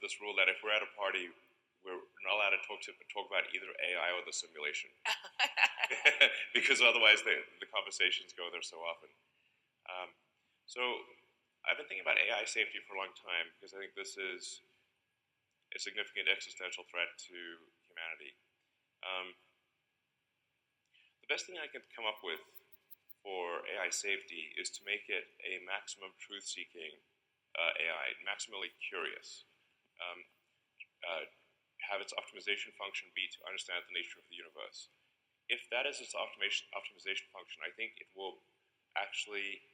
this rule that if we're at a party, we're not allowed to talk about either AI or the simulation, because otherwise the conversations go there so often. So I've been thinking about AI safety for a long time because I think this is a significant existential threat to humanity. The best thing I can come up with for AI safety is to make it a maximum truth-seeking AI, maximally curious. Have its optimization function be to understand the nature of the universe. If that is its optimization function, I think it will actually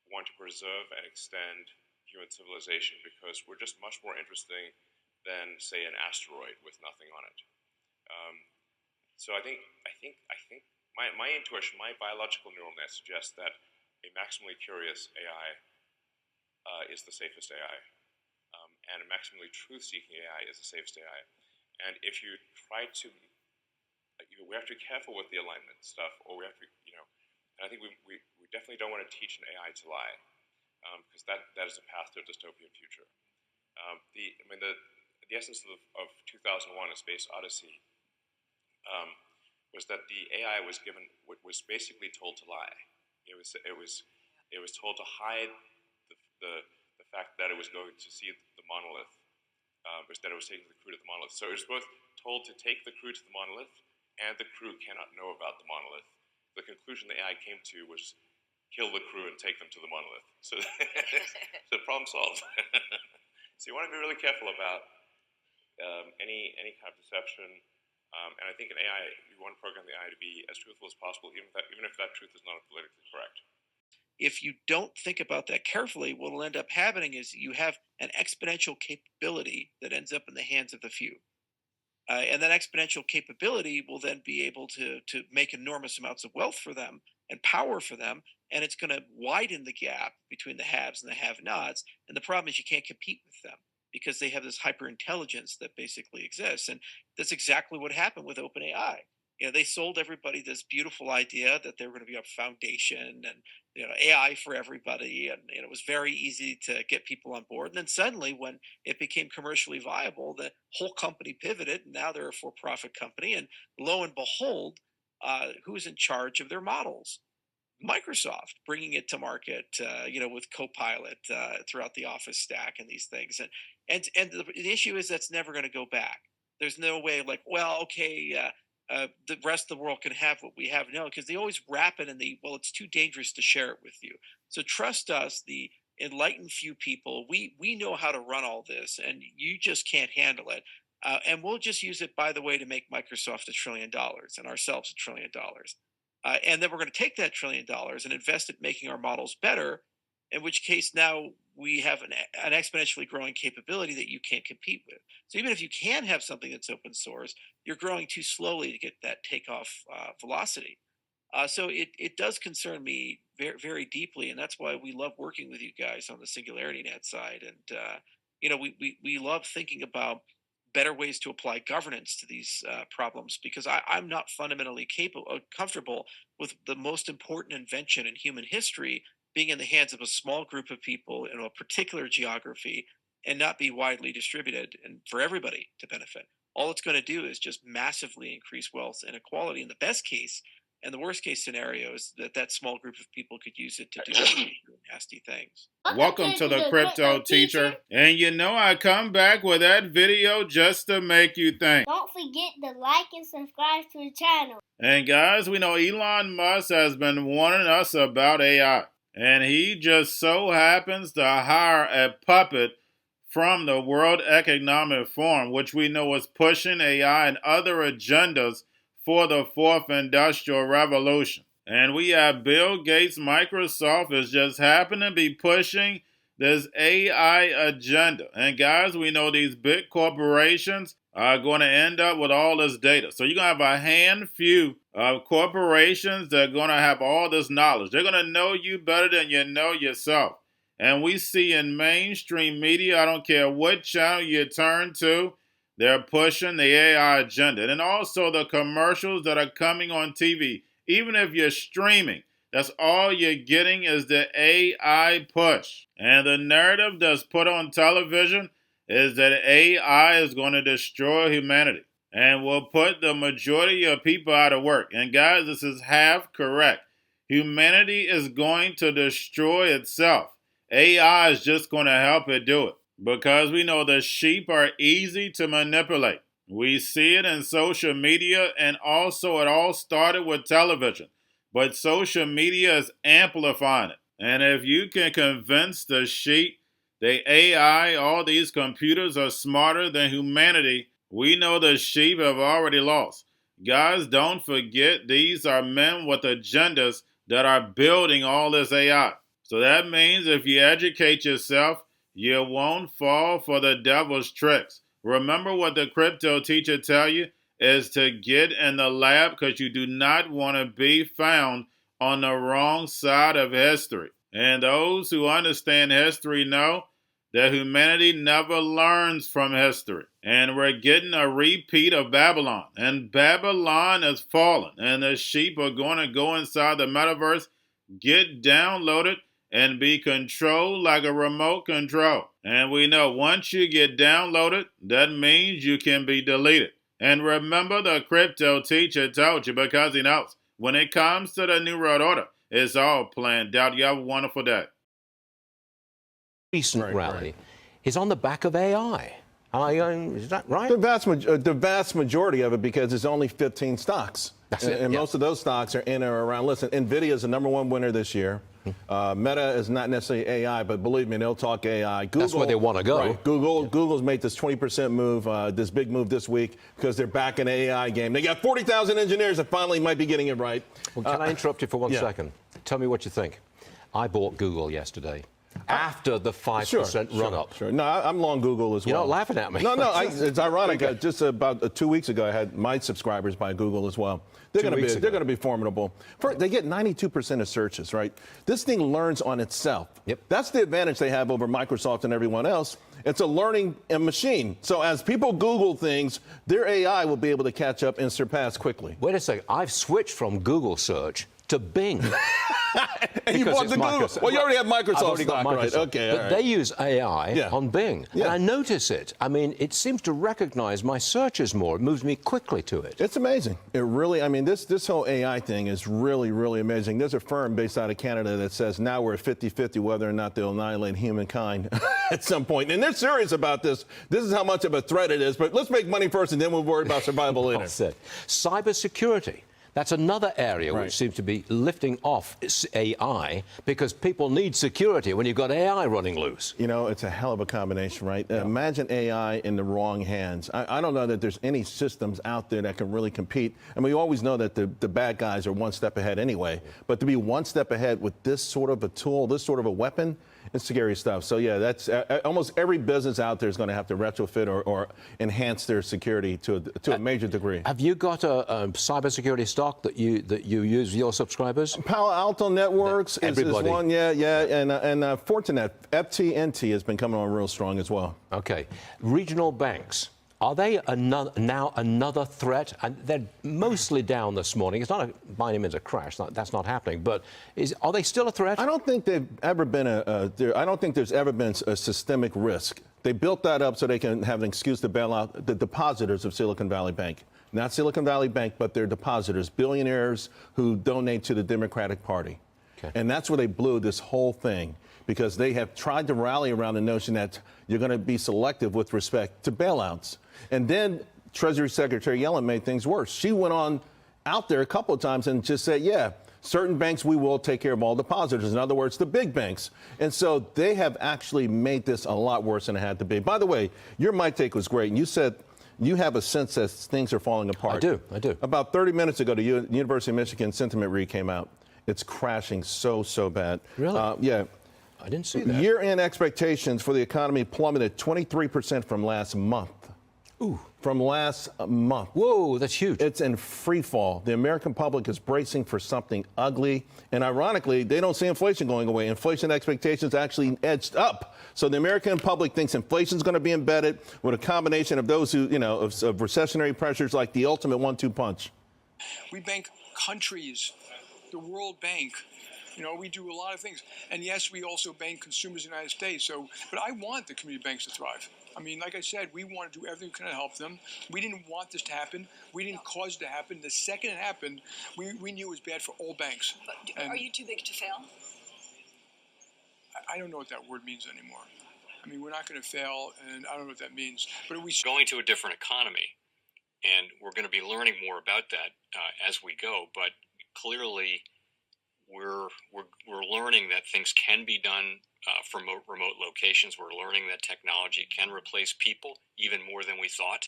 want to preserve and extend human civilization because we're just much more interesting than, say, an asteroid with nothing on it. So I think my intuition, my biological neural net suggests that a maximally curious AI is the safest AI. And a maximally truth-seeking AI is the safest AI. And if you try to, we have to be careful with the alignment stuff, or we have to, and I think we definitely don't want to teach an AI to lie, because that is a path to a dystopian future. The essence of 2001: A Space Odyssey was that the AI was basically told to lie. It was told to hide the fact that it was going to see the monolith, that it was taking the crew to the monolith. So it was both told to take the crew to the monolith, and the crew cannot know about the monolith. The conclusion the AI came to was kill the crew and take them to the monolith. So, so problem solved. So you want to be really careful about any kind of deception. And I think an AI, you want to program the AI to be as truthful as possible, even if that truth is not politically correct. If you don't think about that carefully, what will end up happening is you have an exponential capability that ends up in the hands of the few. And that exponential capability will then be able to make enormous amounts of wealth for them and power for them. And it's going to widen the gap between the haves and the have-nots. And the problem is you can't compete with them because they have this hyper intelligence that basically exists. And that's exactly what happened with OpenAI. They sold everybody this beautiful idea that they were going to be a foundation and AI for everybody, and it was very easy to get people on board. And then suddenly, when it became commercially viable, the whole company pivoted, and now they're a for-profit company. And lo and behold, who's in charge of their models? Microsoft, bringing it to market, with Copilot throughout the Office stack and these things. And the issue is that's never going to go back. There's no way like, well, okay. The rest of the world can have what we have now, because they always wrap it in it's too dangerous to share it with you. So trust us, the enlightened few people. We know how to run all this, and you just can't handle it. And we'll just use it, by the way, to make Microsoft $1 trillion and ourselves $1 trillion. And then we're going to take that $1 trillion and invest it making our models better, in which case now we have an exponentially growing capability that you can't compete with. So even if you can have something that's open source, you're growing too slowly to get that takeoff velocity. So it does concern me very, very deeply, and that's why we love working with you guys on the Singularity Net side. And we love thinking about better ways to apply governance to these problems, because I'm not fundamentally comfortable with the most important invention in human history being in the hands of a small group of people in a particular geography and not be widely distributed and for everybody to benefit. All it's going to do is just massively increase wealth inequality in the best case. And the worst case scenario is that small group of people could use it to do nasty things. Welcome to the Crypto Teacher. And I come back with that video just to make you think. Don't forget to like and subscribe to the channel. And guys, we know Elon Musk has been warning us about AI. And he just so happens to hire a puppet from the World Economic Forum, which we know is pushing AI and other agendas for the fourth industrial revolution. And we have Bill Gates. Microsoft is just happening to be pushing this AI agenda. And guys, we know these big corporations are going to end up with all this data. So you're going to have a few of corporations that are going to have all this knowledge. They're going to know you better than you know yourself. And we see in mainstream media, I don't care what channel you turn to, they're pushing the AI agenda. And also the commercials that are coming on TV. Even if you're streaming, that's all you're getting is the AI push. And the narrative that's put on television is that AI is going to destroy humanity and will put the majority of people out of work. And guys, this is half correct. Humanity is going to destroy itself. AI is just going to help it do it because we know the sheep are easy to manipulate. We see it in social media, and also it all started with television. But social media is amplifying it. And if you can convince the sheep, the AI, all these computers are smarter than humanity, we know the sheep have already lost. Guys, don't forget these are men with agendas that are building all this AI. So that means if you educate yourself, you won't fall for the devil's tricks. Remember what the crypto teacher tell you is to get in the lab because you do not want to be found on the wrong side of history. And those who understand history know that humanity never learns from history. And we're getting a repeat of Babylon. And Babylon is fallen. And the sheep are going to go inside the metaverse, get downloaded, and be controlled like a remote control. And we know once you get downloaded, that means you can be deleted. And remember, the crypto teacher told you because he knows when it comes to the New World Order, it's all planned out. You have a wonderful day. Recent rally is on the back of AI. Is that right? The vast majority of it, because it's only 15 stocks. That's it, and yeah. most of those stocks are in or around. Listen, NVIDIA is the #1 winner this year. Meta is not necessarily AI, but believe me, they'll talk AI. Google, That's where they want to go. Right, Google's made this 20% move, this big move this week because they're back in the AI game. They got 40,000 engineers that finally might be getting it right. Well, can I interrupt you for one second? Tell me what you think. I bought Google yesterday. After the 5% run-up. Sure. No, I'm long Google as well. You're not laughing at me. No, it's ironic. Just about 2 weeks ago, I had my subscribers buy Google as well. They're going to be formidable. They get 92% of searches, right? This thing learns on itself. Yep. That's the advantage they have over Microsoft and everyone else. It's a learning machine. So as people Google things, their AI will be able to catch up and surpass quickly. Wait a second. I've switched from Google search to Bing. And you bought the Google. Well, you already have Microsoft I've already got stock, Microsoft. right? Okay, but they use AI on Bing. Yeah. And I notice it. I mean, it seems to recognize my searches more. It moves me quickly to it. It's amazing. It really, I mean, this whole AI thing is really, really amazing. There's a firm based out of Canada that says now we're 50-50 whether or not they'll annihilate humankind at some point. And they're serious about this. This is how much of a threat it is. But let's make money first, and then we'll worry about survival later. That's it. Cybersecurity. That's another area which seems to be lifting off AI because people need security when you've got AI running loose. You know, it's a hell of a combination, right? Yeah. Imagine AI in the wrong hands. I don't know that there's any systems out there that can really compete. And we always know that the bad guys are one step ahead anyway. But to be one step ahead with this sort of a tool, this sort of a weapon, it's scary stuff. So, yeah, that's almost every business out there is going to have to retrofit or enhance their security to a major degree. Have you got a cybersecurity stock that you use with your subscribers? Palo Alto Networks is one, and Fortinet, FTNT has been coming on real strong as well. Okay. Regional banks. Are they now another threat? And they're mostly down this morning. It's not by any means a crash. That's not happening. But are they still a threat? I don't think they've ever been I don't think there's ever been a systemic risk. They built that up so they can have an excuse to bail out the depositors of Silicon Valley Bank. Not Silicon Valley Bank, but their depositors, billionaires who donate to the Democratic Party. Okay. And that's where they blew this whole thing, because they have tried to rally around the notion that you're going to be selective with respect to bailouts. And then Treasury Secretary Yellen made things worse. She went on out there a couple of times and just said, yeah, certain banks, we will take care of all depositors. In other words, the big banks. And so they have actually made this a lot worse than it had to be. By the way, your mic take was great. And you said you have a sense that things are falling apart. I do. About 30 minutes ago, the University of Michigan sentiment read came out. It's crashing so bad. Really? Yeah. I didn't see that. Year-end expectations for the economy plummeted 23% from last month. Ooh. From last month. Whoa, that's huge. It's in free fall. The American public is bracing for something ugly. And ironically, they don't see inflation going away. Inflation expectations actually edged up. So the American public thinks inflation is going to be embedded with a combination of those who, of recessionary pressures like the ultimate 1-2 punch. We bank countries, the World Bank, You know, we do a lot of things. And yes, we also bank consumers in the United States. So, but I want the community banks to thrive. I mean, like I said, we want to do everything we can to help them. We didn't want this to happen. We didn't cause it to happen. The second it happened, we knew it was bad for all banks. But are you too big to fail? I don't know what that word means anymore. I mean, we're not going to fail, and I don't know what that means. But we going to a different economy, and we're going to be learning more about that as we go. But clearly, we're learning that things can be done from remote locations. We're learning that technology can replace people even more than we thought.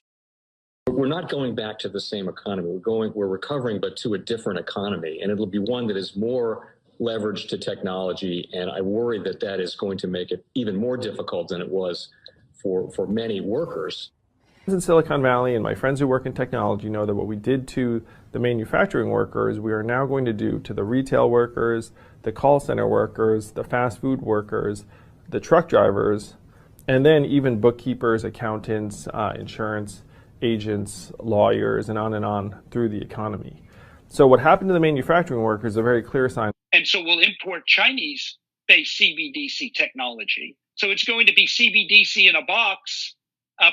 We're not going back to the same economy. We're recovering, but to a different economy, and it'll be one that is more leveraged to technology. And I worry that that is going to make it even more difficult than it was for many workers. In Silicon Valley, and my friends who work in technology know that what we did to the manufacturing workers, we are now going to do to the retail workers, the call center workers, the fast food workers, the truck drivers, and then even bookkeepers, accountants, insurance agents, lawyers, and on through the economy. So what happened to the manufacturing workers is a very clear sign. And so we'll import Chinese-based CBDC technology. So it's going to be CBDC in a box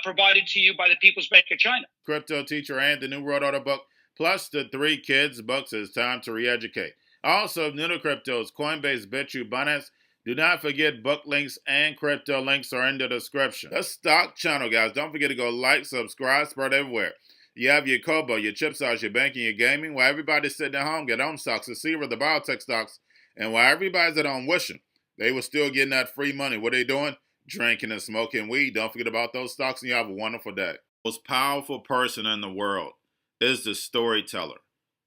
provided to you by the People's Bank of China. Crypto Teacher and the New World Order book, plus the 3 Kids books. It's time to re-educate. Also, new to cryptos, Coinbase, BitChute, Binance. Do not forget book links and crypto links are in the description. The stock channel, guys. Don't forget to go like, subscribe, spread everywhere. You have your Kobo, your chip stocks, your banking, your gaming. While everybody's sitting at home, get home stocks, the Seaver, the biotech stocks. And while everybody's at home wishing they were still getting that free money, what are they doing? Drinking and smoking weed. Don't forget about those stocks, and you have a wonderful day. The most powerful person in the world is the storyteller.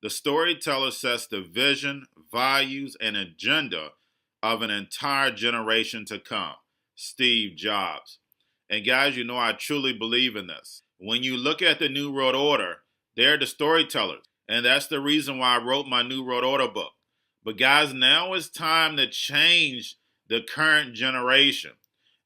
The storyteller sets the vision, values, and agenda of an entire generation to come. Steve Jobs. And guys, you know I truly believe in this. When you look at the New World Order, they're the storytellers. And that's the reason why I wrote my New World Order book. But guys, now it's time to change the current generation.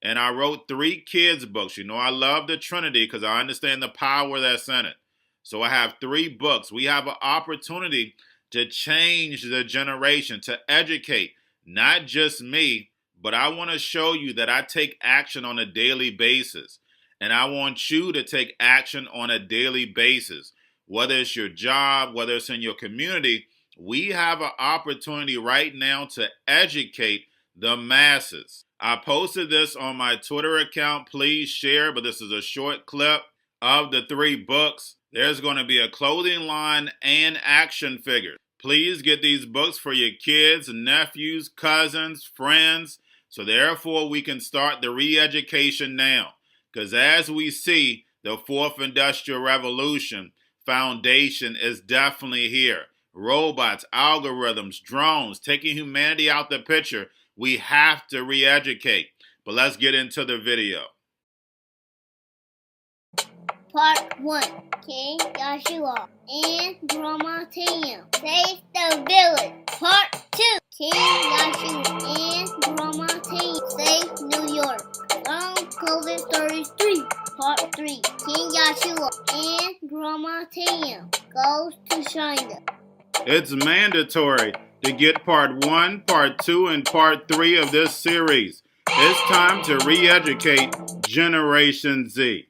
And I wrote 3 kids books. You know I love the Trinity because I understand the power that's in it. So I have 3 books. We have an opportunity to change the generation, to educate, not just me, but I want to show you that I take action on a daily basis. And I want you to take action on a daily basis. Whether it's your job, whether it's in your community, we have an opportunity right now to educate the masses. I posted this on my Twitter account. Please share, but this is a short clip of the 3 books. There's going to be a clothing line and action figures. Please get these books for your kids, nephews, cousins, friends, so therefore we can start the re-education now. Because as we see, the 4th Industrial Revolution foundation is definitely here. Robots, algorithms, drones, taking humanity out the picture. We have to re-educate. But let's get into the video. Part 1. King Joshua and Grandma Tanya save the village. Part 2. King Joshua and Grandma Tanya save New York from COVID Stories 3. Part 3. King Joshua and Grandma Tanya goes to China. It's mandatory to get part 1, part 2, and part 3 of this series. It's time to re-educate Generation Z.